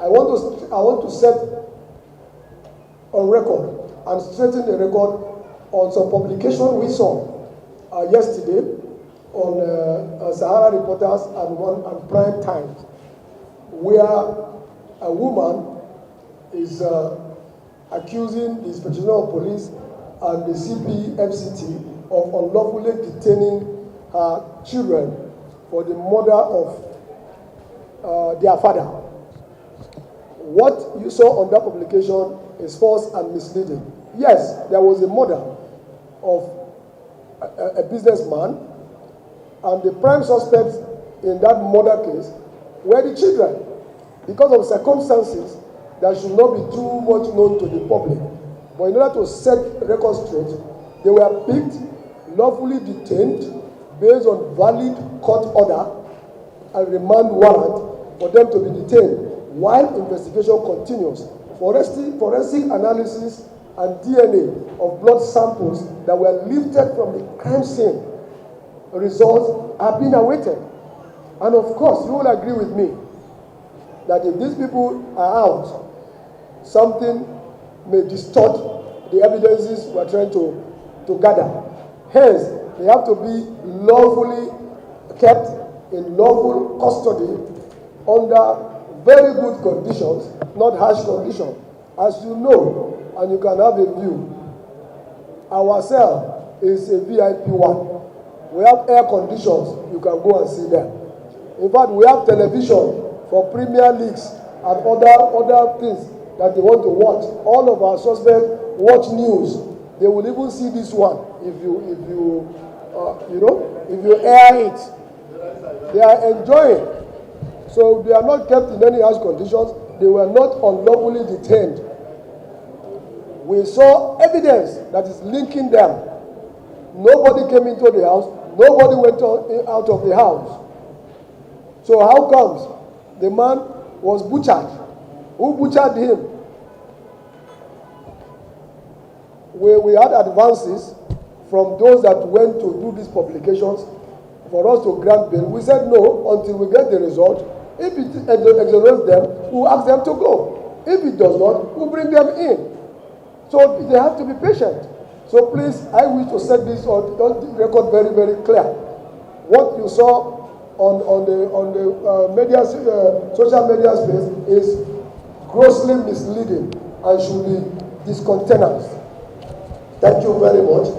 I want to set on record and straighten the record on some publication we saw yesterday on Sahara Reporters and Prime Times, where a woman is accusing the Inspector General of Police and the CPFCT of unlawfully detaining her children for the murder of their father. What you saw on that publication is false and misleading. Yes, there was a murder of a businessman, and the prime suspects in that murder case were the children, because of circumstances that should not be too much known to the public. But in order to set records straight, they were picked, lawfully detained, based on valid court order and remand warrant for them to be detained while investigation continues. Forensic analysis and DNA of blood samples that were lifted from the crime scene results are being awaited. And of course, you will agree with me that if these people are out, something may distort the evidences we are trying to gather. Hence, they have to be lawfully kept in lawful custody under very good conditions, not harsh conditions. As you know, and you can have a view, our cell is a VIP one. We have air conditions, you can go and see them. In fact, we have television for Premier Leagues and other things that they want to watch. All of our suspects watch news. They will even see this one if you air it. They are enjoying. So they are not kept in any harsh conditions. They were not unlawfully detained. We saw evidence that is linking them. Nobody came into the house. Nobody went out of the house. So how comes the man was butchered? Who butchered him? We had advances from those that went to do these publications for us to grant bail. We said no until we get the result. If it exonerates them, we'll ask them to go. If it does not, we'll bring them in. So they have to be patient. So please, I wish to set this on the record very, very clear. What you saw on the media, social media space is grossly misleading and should be discontinued. Thank you very much.